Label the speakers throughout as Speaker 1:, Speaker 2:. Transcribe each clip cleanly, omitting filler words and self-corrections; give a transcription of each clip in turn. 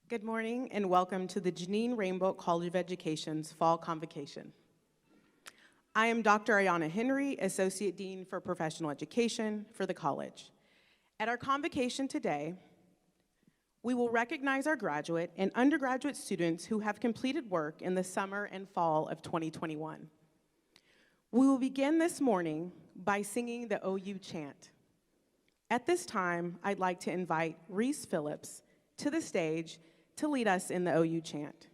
Speaker 1: Good morning and welcome to the Janine Rainbolt College of Education's Fall Convocation. I am Dr. Ayana Henry, Associate Dean for Professional Education for the college. At our convocation today, we will recognize our graduate and undergraduate students who have completed work in the summer and fall of 2021. We will begin this morning by singing the OU chant. At this time, I'd like to invite Reese Phillips to the stage to lead us in the OU chant.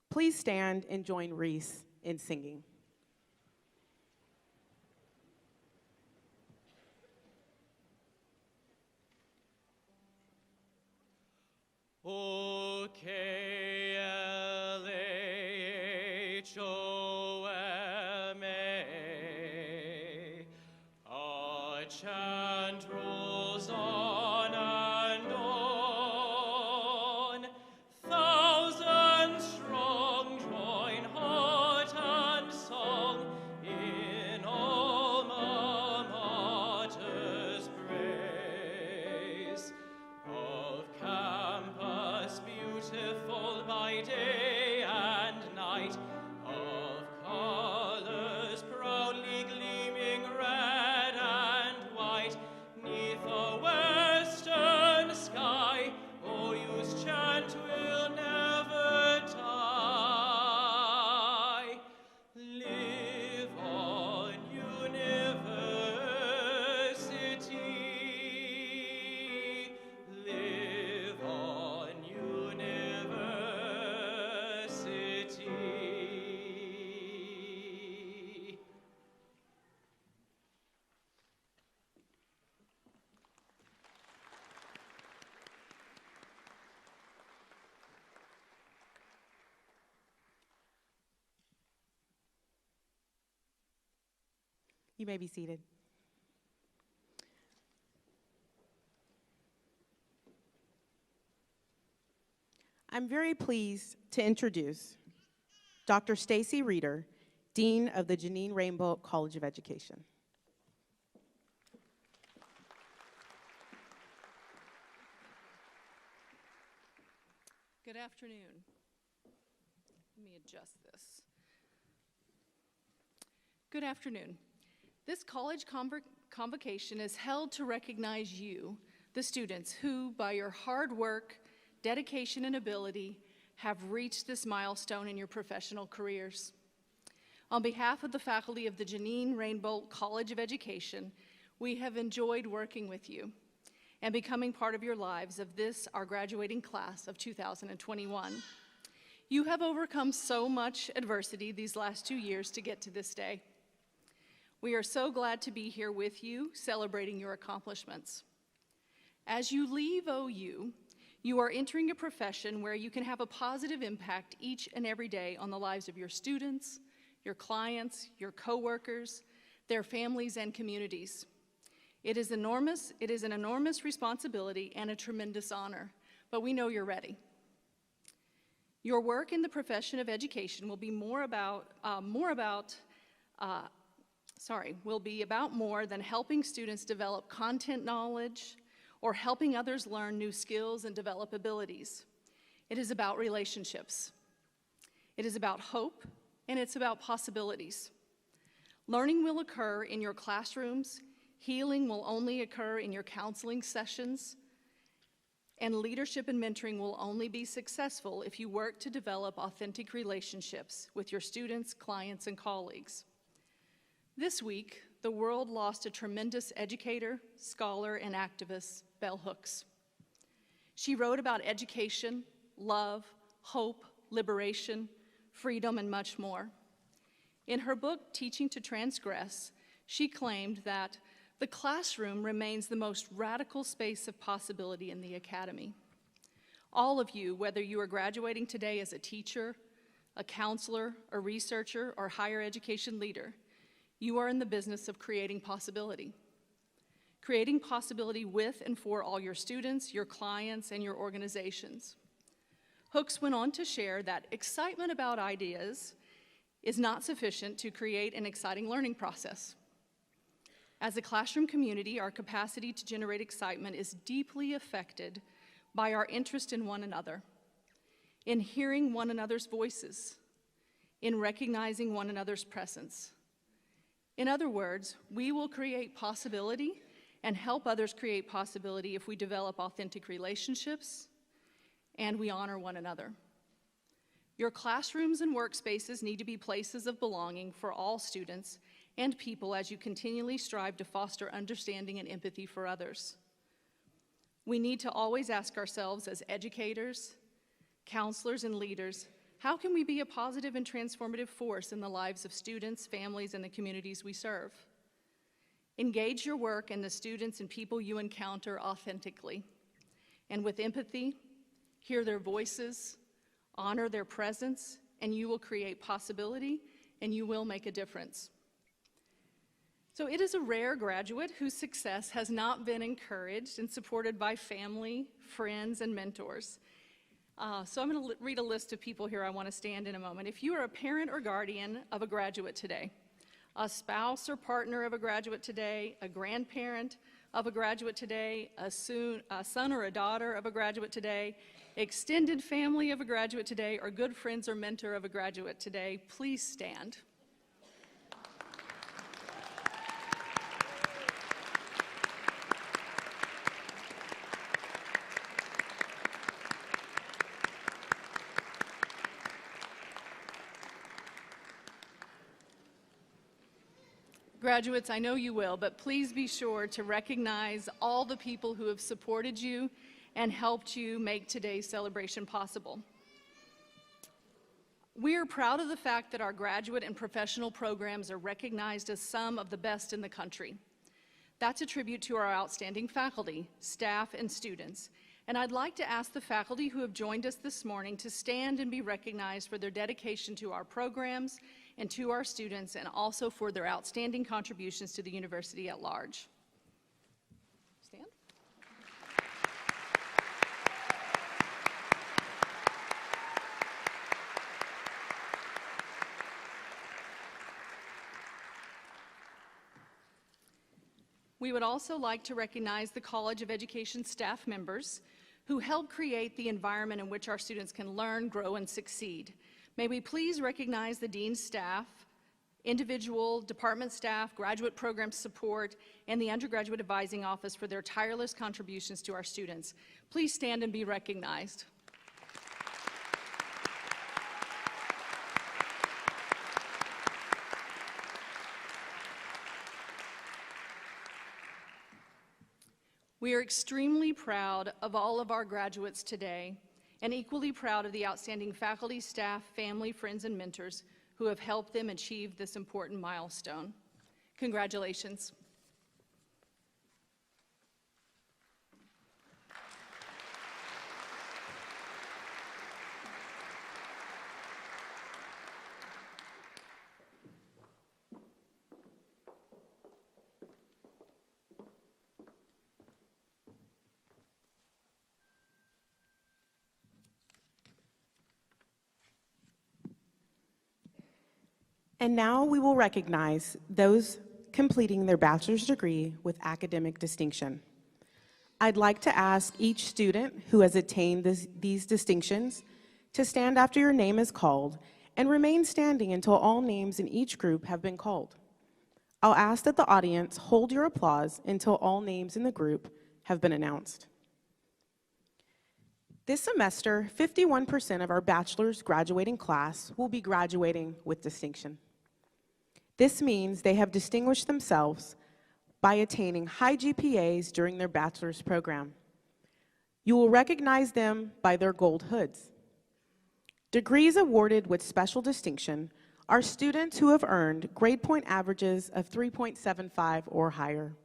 Speaker 1: Please stand and join Reese in singing.
Speaker 2: O-K-L-A-H-O-M-A, a chant rolls on and on. Thousands strong join heart and song in alma mater's praise. Of campus beautiful by day and night, of colors proudly gleaming red and white, 'neath a western sky, OU's chant will never die. Live on, university. Live on, university.
Speaker 1: You may be seated. I'm very pleased to introduce Dr. Stacy Reeder, Dean of the Janine Rainbolt College of Education.
Speaker 3: Good afternoon. Let me adjust this. Good afternoon. This college convocation is held to recognize you, the students who, by your hard work, dedication, and ability, have reached this milestone in your professional careers. On behalf of the faculty of the Janine Rainbolt College of Education, we have enjoyed working with you and becoming part of your lives of this, our graduating class of 2021. You have overcome so much adversity these last 2 years to get to this day. We are so glad to be here with you, celebrating your accomplishments. As you leave OU, you are entering a profession where you can have a positive impact each and every day on the lives of your students, your clients, your coworkers, their families, and communities. It is an enormous responsibility and a tremendous honor, but we know you're ready. Your work in the profession of education will be about more than helping students develop content knowledge or helping others learn new skills and develop abilities. It is about relationships. It is about hope, and it's about possibilities. Learning will occur in your classrooms, healing will only occur in your counseling sessions, and leadership and mentoring will only be successful if you work to develop authentic relationships with your students, clients, and colleagues. This week, the world lost a tremendous educator, scholar, and activist, Bell Hooks. She wrote about education, love, hope, liberation, freedom, and much more. In her book, Teaching to Transgress, she claimed that the classroom remains the most radical space of possibility in the academy. All of you, whether you are graduating today as a teacher, a counselor, a researcher, or higher education leader, you are in the business of creating possibility. Creating possibility with and for all your students, your clients, and your organizations. Hooks went on to share that excitement about ideas is not sufficient to create an exciting learning process. As a classroom community, our capacity to generate excitement is deeply affected by our interest in one another, in hearing one another's voices, in recognizing one another's presence. In other words, we will create possibility and help others create possibility if we develop authentic relationships and we honor one another. Your classrooms and workspaces need to be places of belonging for all students and people as you continually strive to foster understanding and empathy for others. We need to always ask ourselves as educators, counselors, and leaders, how can we be a positive and transformative force in the lives of students, families, and the communities we serve? Engage your work and the students and people you encounter authentically, and with empathy, hear their voices, honor their presence, and you will create possibility, and you will make a difference. So it is a rare graduate whose success has not been encouraged and supported by family, friends, and mentors. So I'm going to read a list of people here I want to stand in a moment. If you are a parent or guardian of a graduate today, a spouse or partner of a graduate today, a grandparent of a graduate today, a son or a daughter of a graduate today, extended family of a graduate today, or good friends or mentor of a graduate today, please stand. Graduates, I know you will, but please be sure to recognize all the people who have supported you and helped you make today's celebration possible. We are proud of the fact that our graduate and professional programs are recognized as some of the best in the country. That's a tribute to our outstanding faculty, staff, and students. And I'd like to ask the faculty who have joined us this morning to stand and be recognized for their dedication to our programs and to our students, and also for their outstanding contributions to the university at large. Stand. We would also like to recognize the College of Education staff members who help create the environment in which our students can learn, grow, and succeed. May we please recognize the dean's staff, individual department staff, graduate program support, and the undergraduate advising office for their tireless contributions to our students. Please stand and be recognized. We are extremely proud of all of our graduates today, and equally proud of the outstanding faculty, staff, family, friends, and mentors who have helped them achieve this important milestone. Congratulations.
Speaker 1: And now we will recognize those completing their bachelor's degree with academic distinction. I'd like to ask each student who has attained these distinctions to stand after your name is called and remain standing until all names in each group have been called. I'll ask that the audience hold your applause until all names in the group have been announced. This semester, 51% of our bachelor's graduating class will be graduating with distinction. This means they have distinguished themselves by attaining high GPAs during their bachelor's program. You will recognize them by their gold hoods. Degrees awarded with special distinction are students who have earned grade point averages of 3.75 or higher.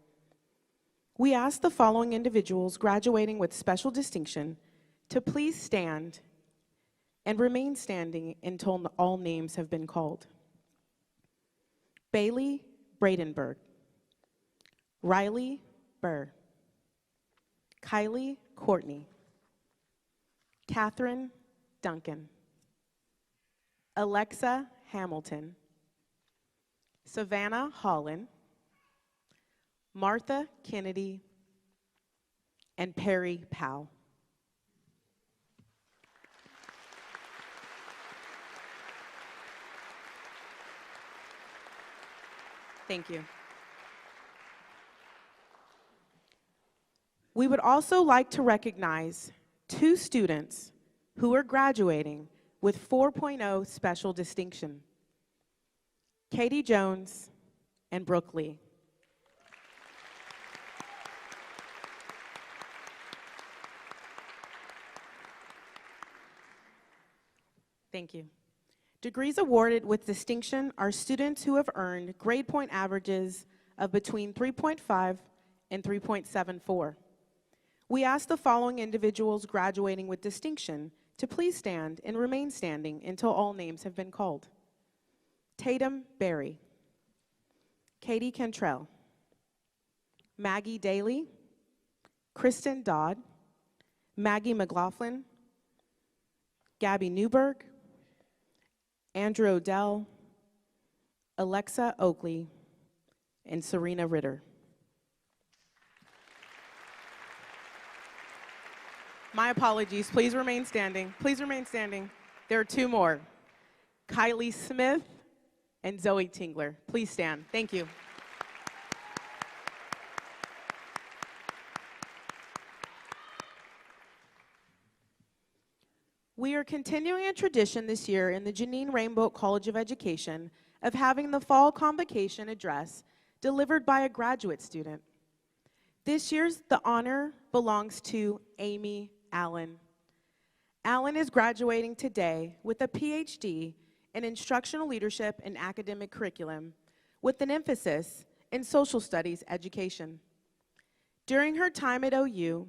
Speaker 1: We ask the following individuals graduating with special distinction to please stand and remain standing until all names have been called. Bailey Bradenberg, Riley Burr, Kylie Courtney, Catherine Duncan, Alexa Hamilton, Savannah Holland, Martha Kennedy, and Perry Powell. Thank you. We would also like to recognize 2 students who are graduating with 4.0 special distinction, Katie Jones and Brooke Lee. Thank you. Degrees awarded with distinction are students who have earned grade point averages of between 3.5 and 3.74. We ask the following individuals graduating with distinction to please stand and remain standing until all names have been called. Tatum Berry, Katie Cantrell, Maggie Daly, Kristen Dodd, Maggie McLaughlin, Gabby Newberg, Andrew Odell, Alexa Oakley, and Serena Ritter. My apologies, please remain standing. Please remain standing. There are 2 more, Kylie Smith and Zoe Tingler. Please stand, thank you. We are continuing a tradition this year in the Janine Rainbolt College of Education of having the fall convocation address delivered by a graduate student. This year's the honor belongs to Amy Allen. Allen is graduating today with a PhD in Instructional Leadership and Academic Curriculum with an emphasis in Social Studies education. During her time at OU,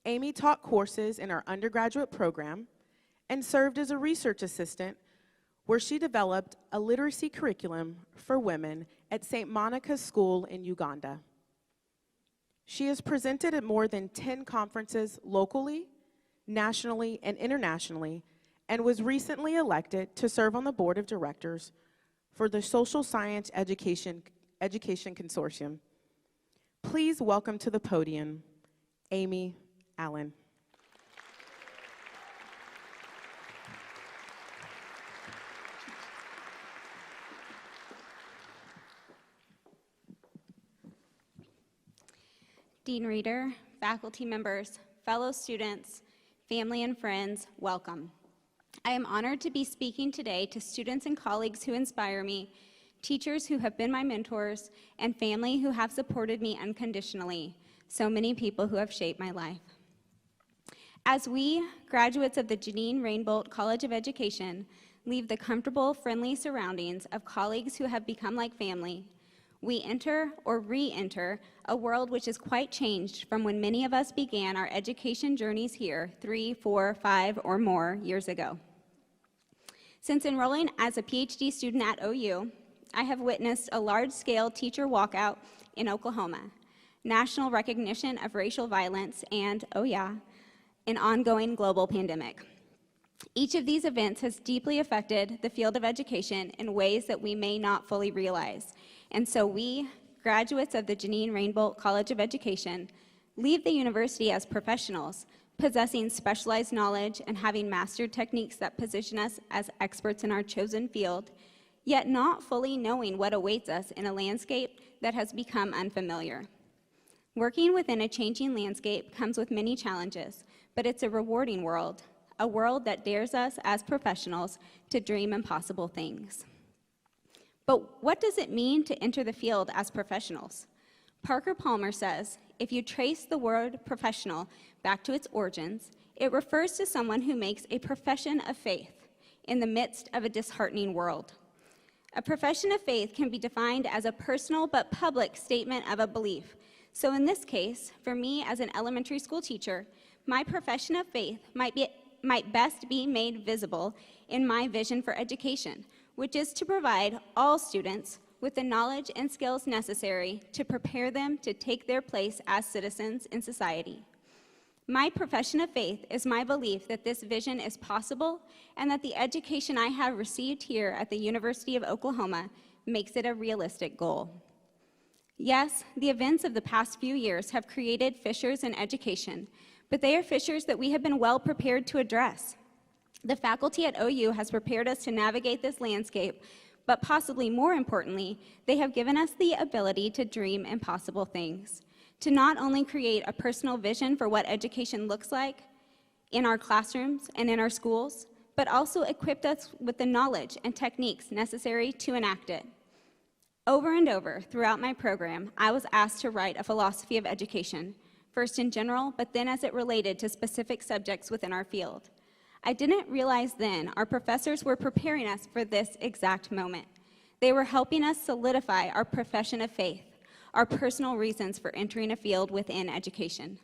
Speaker 1: Amy taught courses in our undergraduate program and served as a research assistant where she developed a literacy curriculum for women at St. Monica's School in Uganda. She has presented at more than 10 conferences locally, nationally, and internationally, and was recently elected to serve on the board of directors for the Social Science Education Consortium. Please welcome to the podium, Amy Allen.
Speaker 4: Dean Reeder, faculty members, fellow students, family and friends, welcome. I am honored to be speaking today to students and colleagues who inspire me, teachers who have been my mentors, and family who have supported me unconditionally, so many people who have shaped my life. As we, graduates of the Janine Rainbolt College of Education, leave the comfortable, friendly surroundings of colleagues who have become like family, we enter or re-enter a world which is quite changed from when many of us began our education journeys here 3, 4, 5, or more years ago. Since enrolling as a PhD student at OU, I have witnessed a large-scale teacher walkout in Oklahoma, national recognition of racial violence, and, oh yeah, an ongoing global pandemic. Each of these events has deeply affected the field of education in ways that we may not fully realize. And so we, graduates of the Janine Rainbolt College of Education, leave the university as professionals, possessing specialized knowledge and having mastered techniques that position us as experts in our chosen field, yet not fully knowing what awaits us in a landscape that has become unfamiliar. Working within a changing landscape comes with many challenges, but it's a rewarding world, a world that dares us as professionals to dream impossible things. But what does it mean to enter the field as professionals? Parker Palmer says, if you trace the word professional back to its origins, it refers to someone who makes a profession of faith in the midst of a disheartening world. A profession of faith can be defined as a personal but public statement of a belief. So in this case, for me as an elementary school teacher, my profession of faith might best be made visible in my vision for education, which is to provide all students with the knowledge and skills necessary to prepare them to take their place as citizens in society. My profession of faith is my belief that this vision is possible and that the education I have received here at the University of Oklahoma makes it a realistic goal. Yes, the events of the past few years have created fissures in education, but they are fissures that we have been well prepared to address. The faculty at OU has prepared us to navigate this landscape But possibly more importantly, they have given us the ability to dream impossible things, to not only create a personal vision for what education looks like in our classrooms and in our schools, but also equipped us with the knowledge and techniques necessary to enact it. Over and over throughout my program, I was asked to write a philosophy of education, first in general, but then as it related to specific subjects within our field. I didn't realize then our professors were preparing us for this exact moment. They were helping us solidify our profession of faith, our personal reasons for entering a field within education.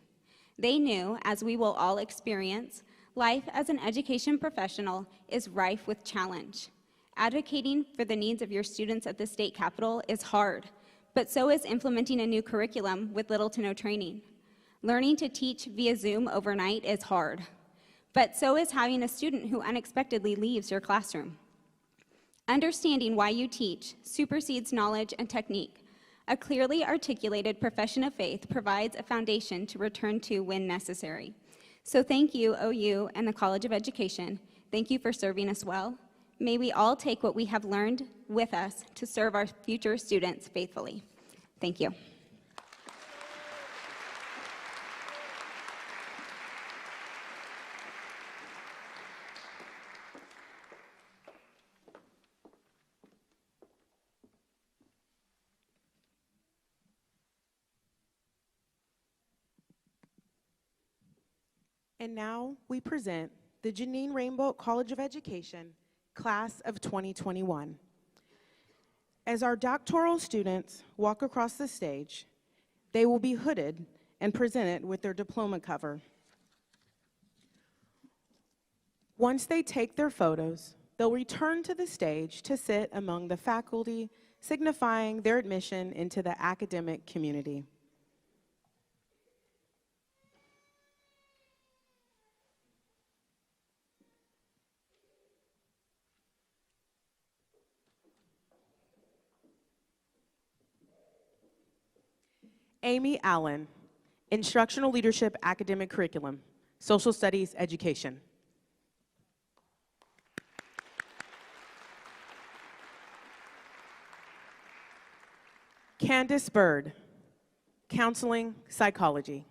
Speaker 4: They knew, as we will all experience, life as an education professional is rife with challenge. Advocating for the needs of your students at the state capitol is hard, but so is implementing a new curriculum with little to no training. Learning to teach via Zoom overnight is hard, but so is having a student who unexpectedly leaves your classroom. Understanding why you teach supersedes knowledge and technique. A clearly articulated profession of faith provides a foundation to return to when necessary. So thank you, OU and the College of Education. Thank you for serving us well. May we all take what we have learned with us to serve our future students faithfully. Thank you.
Speaker 1: And now we present the Janine Rainbow College of Education, Class of 2021. As our doctoral students walk across the stage, they will be hooded and presented with their diploma cover. Once they take their photos, they'll return to the stage to sit among the faculty, signifying their admission into the academic community. Amy Allen, Instructional Leadership Academic Curriculum, Social Studies Education. Candace Bird, Counseling Psychology.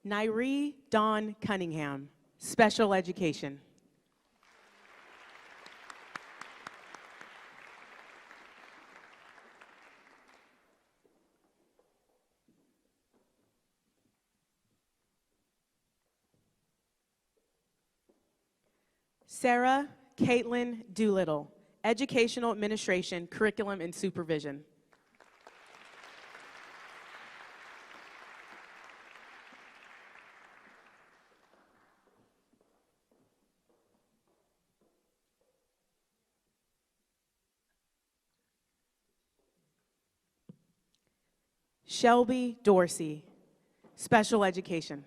Speaker 1: Nairi Dawn Cunningham, Special Education. Sarah Caitlin Doolittle, Educational Administration, Curriculum and Supervision. Shelby Dorsey, Special Education.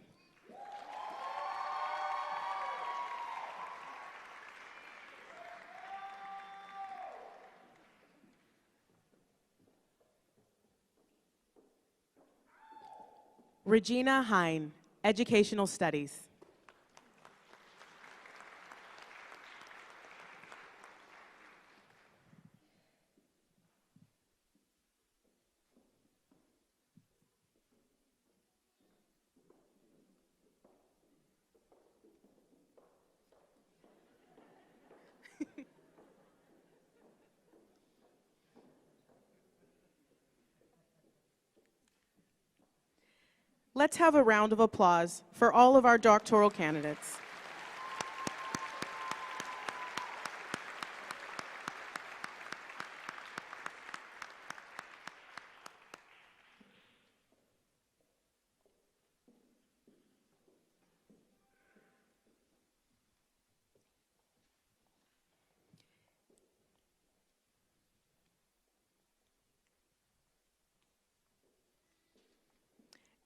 Speaker 1: Regina Hine, Educational Studies. Let's have a round of applause for all of our doctoral candidates.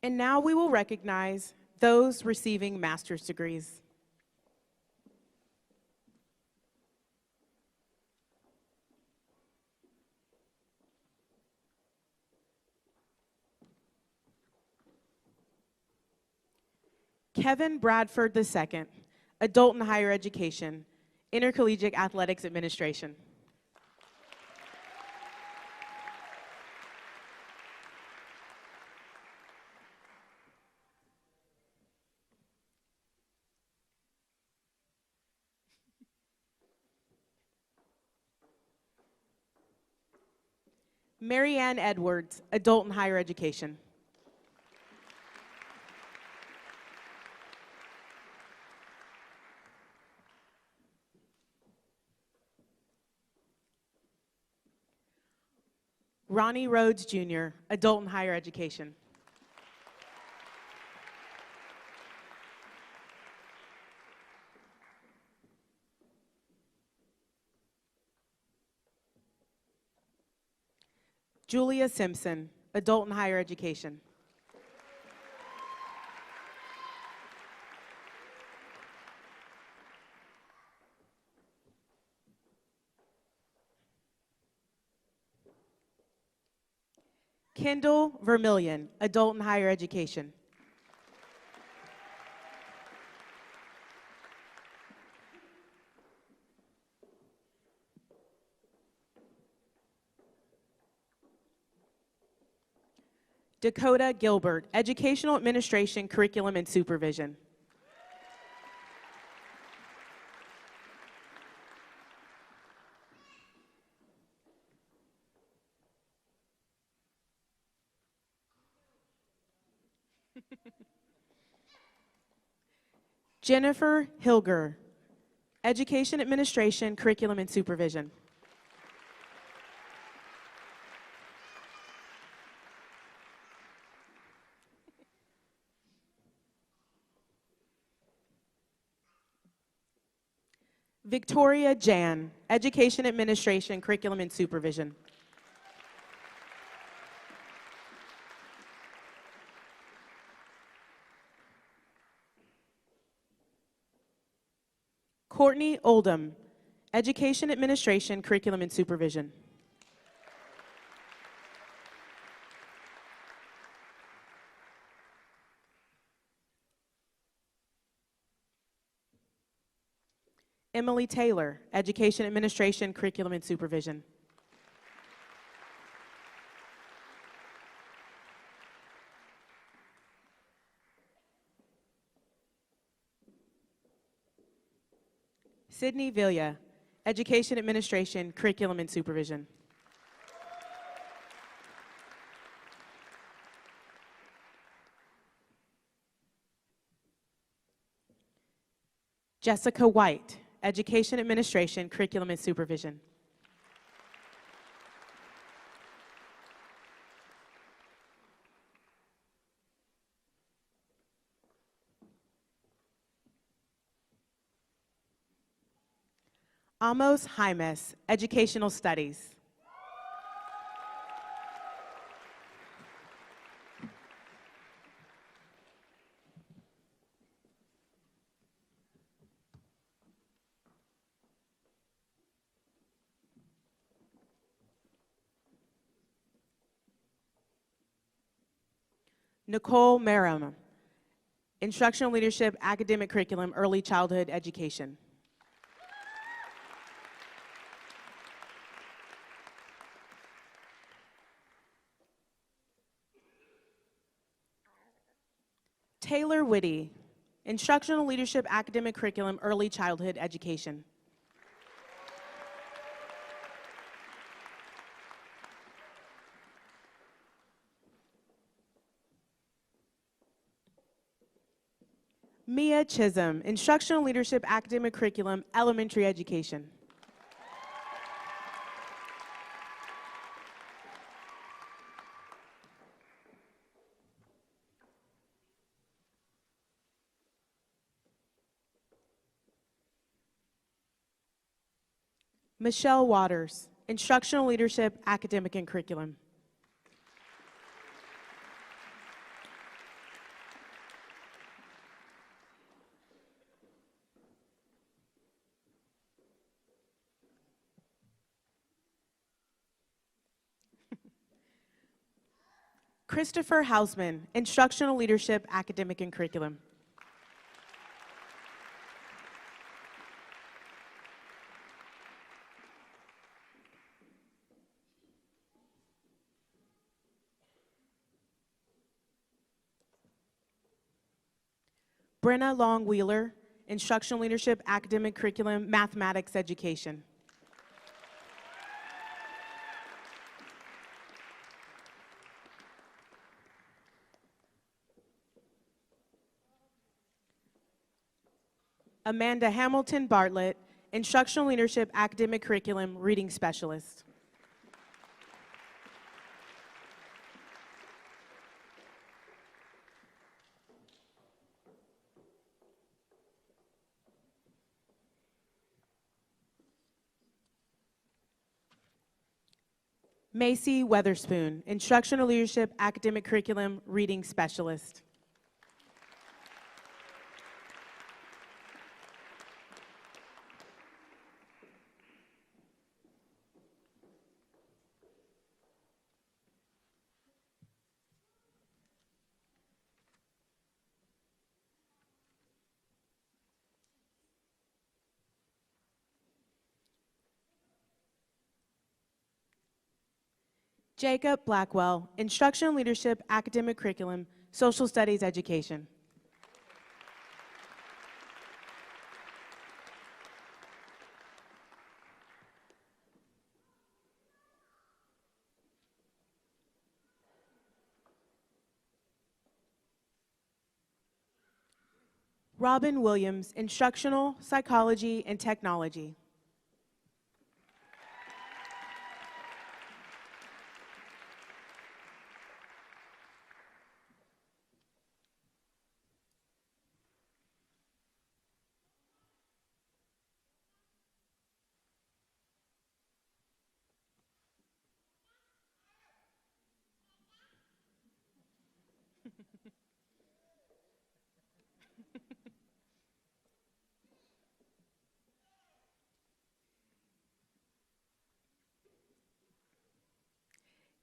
Speaker 1: And now we will recognize those receiving master's degrees. Kevin Bradford II, Adult and Higher Education, Intercollegiate Athletics Administration. Marianne Edwards, Adult and Higher Education. Ronnie Rhodes Jr., Adult and Higher Education. Julia Simpson, Adult and Higher Education. Kendall Vermillion, Adult and Higher Education. Dakota Gilbert, Educational Administration, Curriculum and Supervision. Jennifer Hilger, Education Administration, Curriculum and Supervision. Victoria Jan, Education Administration, Curriculum and Supervision. Courtney Oldham, Education Administration, Curriculum and Supervision. Emily Taylor, Education Administration, Curriculum and Supervision. Sydney Villa, Education Administration, Curriculum and Supervision. Jessica White, Education Administration, Curriculum and Supervision. Amos Jaimes, Educational Studies. Nicole Merrim, Instructional Leadership, Academic Curriculum, Early Childhood Education. Taylor Whitty, Instructional Leadership, Academic Curriculum, Early Childhood Education. Mia Chisholm, Instructional Leadership, Academic Curriculum, Elementary Education. Michelle Waters, Instructional Leadership, Academic and Curriculum. Christopher Hausman, Instructional Leadership, Academic and Curriculum. Brenna Long Wheeler, Instructional Leadership, Academic Curriculum, Mathematics Education. Amanda Hamilton Bartlett, Instructional Leadership, Academic Curriculum, Reading Specialist. Macy Weatherspoon, Instructional Leadership, Academic Curriculum, Reading Specialist. Jacob Blackwell, Instructional Leadership, Academic Curriculum, Social Studies Education. Robin Williams, Instructional Psychology and Technology.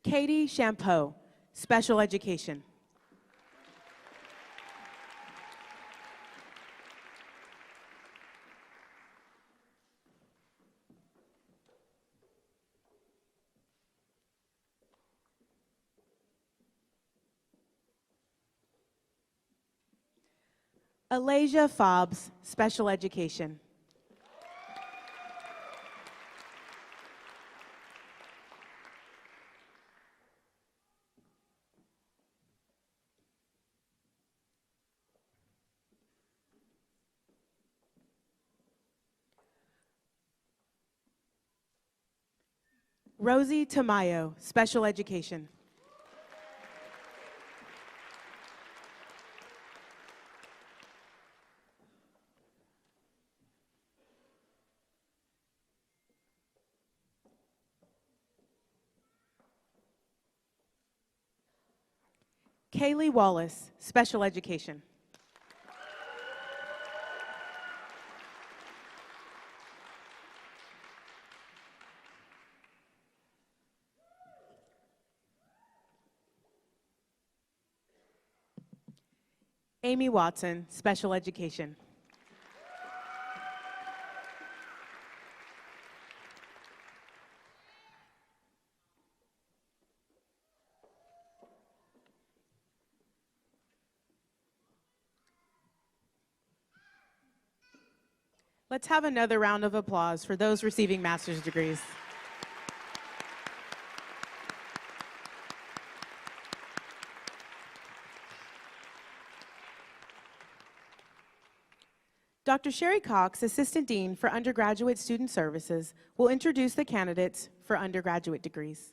Speaker 1: Katie Champeau, Special Education. Alasia Fobbs, Special Education. Rosie Tamayo, Special Education. Kaylee Wallace, Special Education. Amy Watson, Special Education. Let's have another round of applause for those receiving master's degrees. Dr. Sherry Cox, Assistant Dean for Undergraduate Student Services, will introduce the candidates for undergraduate degrees.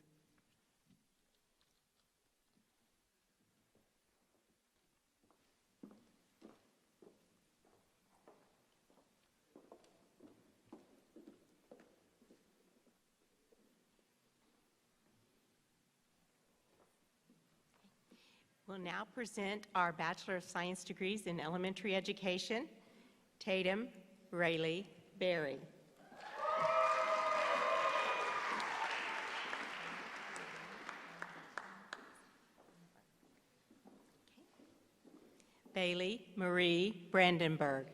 Speaker 5: We'll now present our Bachelor of Science degrees in Elementary Education. Tatum Rayleigh Berry. Bailey Marie Brandenburg.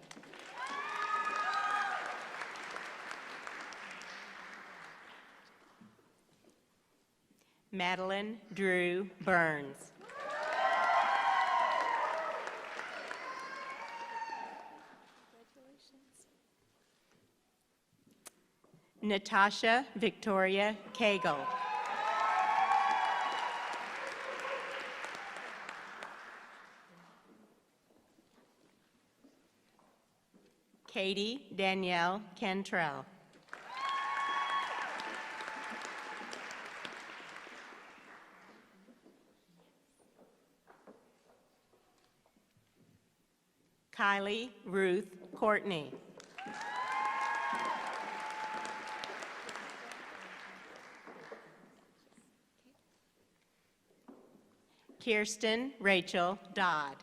Speaker 5: Madeline Drew Burns. Natasha Victoria Cagle. Katie Danielle Cantrell. Kylie Ruth Courtney. Kirsten Rachel Dodd.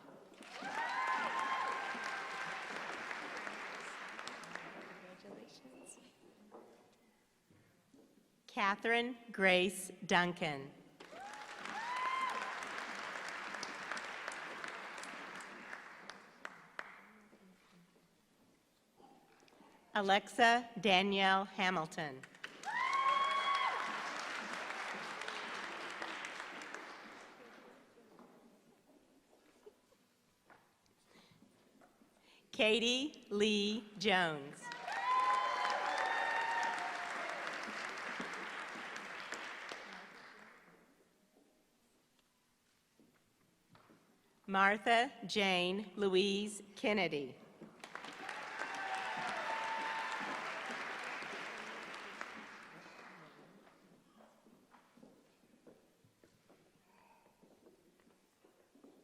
Speaker 5: Catherine Grace Duncan. Alexa Danielle Hamilton. Katie Lee Jones. Martha Jane Louise Kennedy.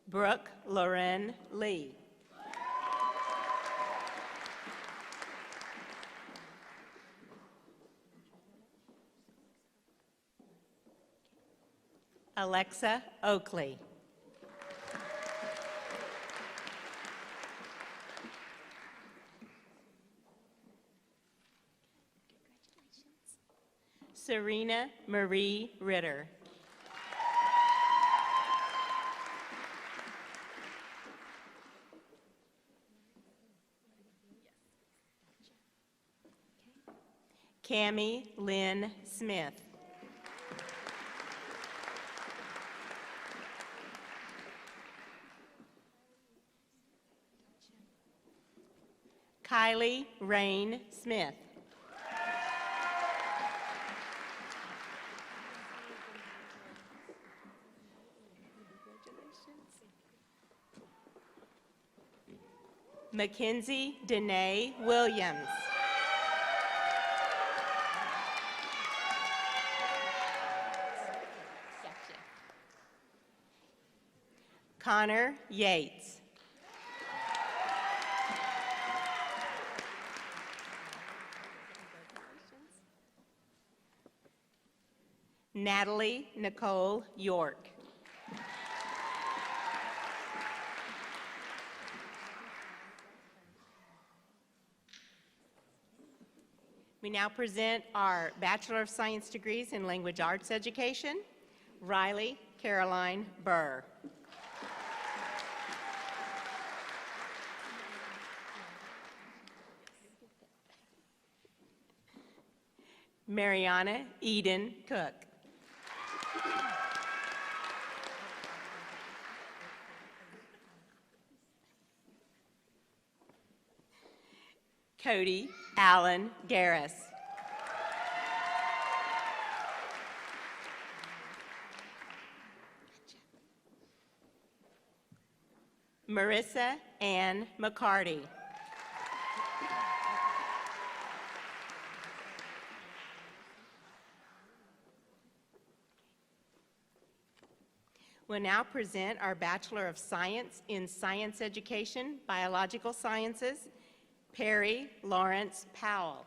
Speaker 5: Brooke Lauren Lee. Alexa Oakley. Serena Marie Ritter. Cammie Lynn Smith. Kylie Rain Smith. Mackenzie Danae Williams. Connor Yates. Natalie Nicole York. We now present our Bachelor of Science degrees in Language Arts Education. Riley Caroline Burr. Mariana Eden Cook. Cody Allen Garris. Marissa Ann McCarty. We'll now present our Bachelor of Science in Science Education, Biological Sciences, Perry Lawrence Powell.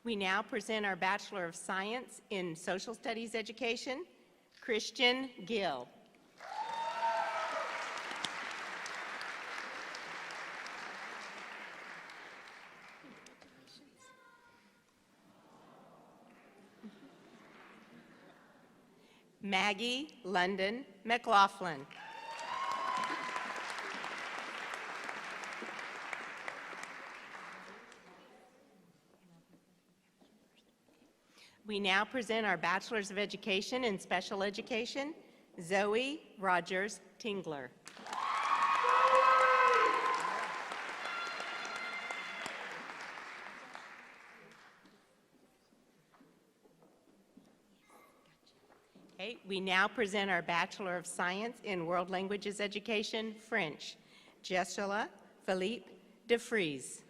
Speaker 5: We now present our Bachelor of Science in Social Studies Education, Christian Gill. Maggie London McLaughlin. We now present our Bachelors of Education in Special Education, Zoe Rogers Tingler. Okay, we now present our Bachelor of Science in World Languages Education, French, Jesula Philippe de Vries.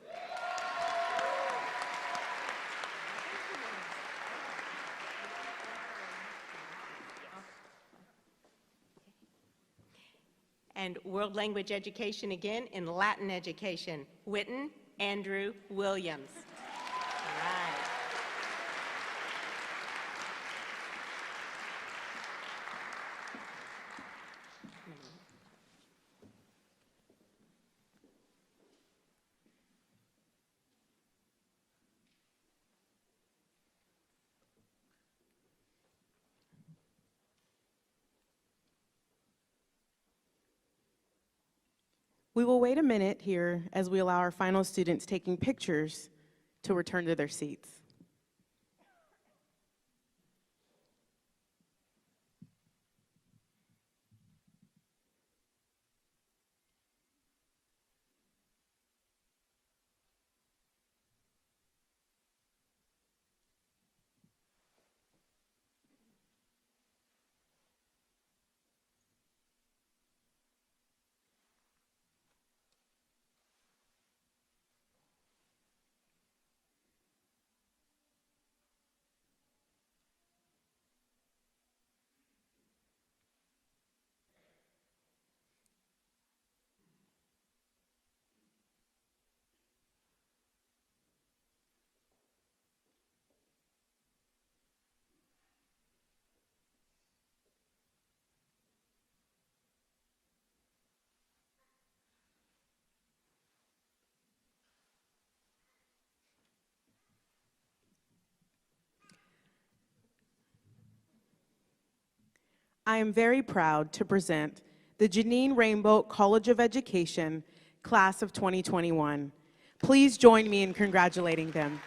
Speaker 5: And World Language Education again in Latin Education, Witten Andrew Williams. All right.
Speaker 1: We will wait a minute here as we allow our final students taking pictures to return to their seats. I am very proud to present the Janine Rainbow College of Education Class of 2021. Please join me in congratulating them.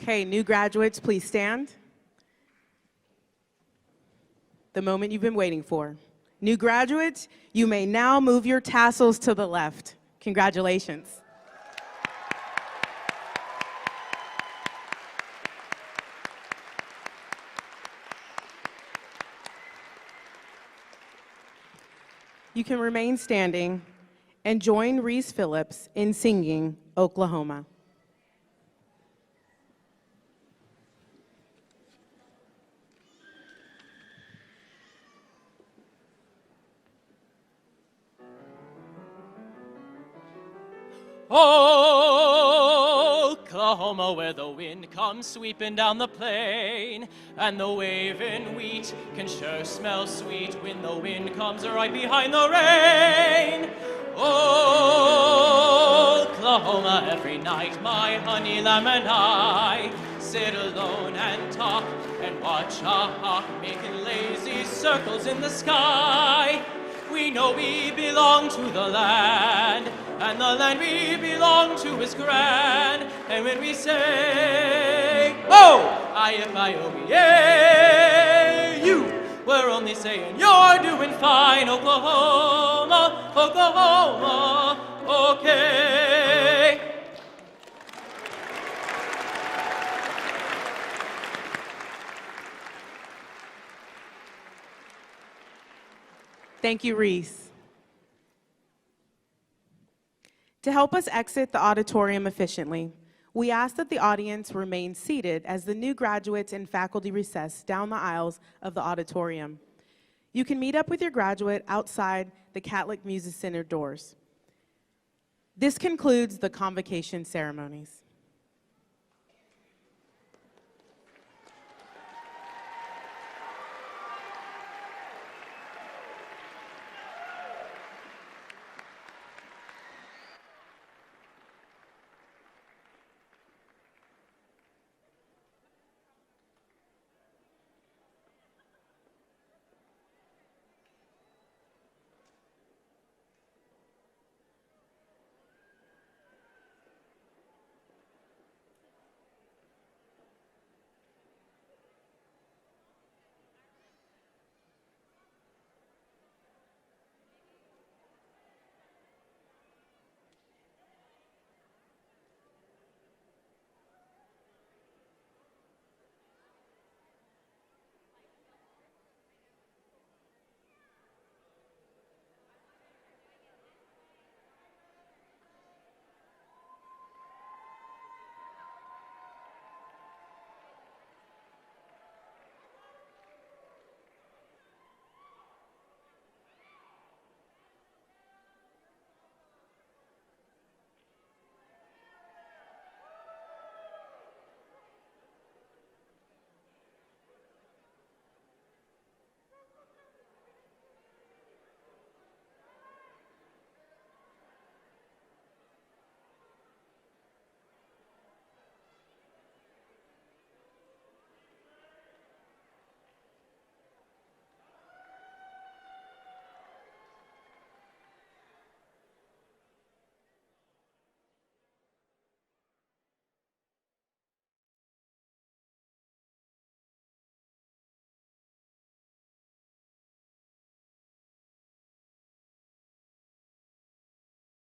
Speaker 1: Okay, new graduates, please stand. The moment you've been waiting for. New graduates, you may now move your tassels to the left. Congratulations. You can remain standing and join Reese Phillips in singing Oklahoma.
Speaker 2: Oklahoma, where the wind comes sweeping down the plain, and the waving wheat can sure smell sweet when the wind comes right behind the rain. Oklahoma, every night my honey lamb and I sit alone and talk and watch a hawk making lazy circles in the sky. We know we belong to the land, and the land we belong to is grand. And when we say, oh, I-F-I-O-B-A-U, we're only saying you're doing fine, Oklahoma, Oklahoma, okay.
Speaker 1: Thank you, Reese. To help us exit the auditorium efficiently, we ask that the audience remain seated as the new graduates and faculty recess down the aisles of the auditorium. You can meet up with your graduate outside the Catholic Music Center doors. This concludes the convocation ceremonies.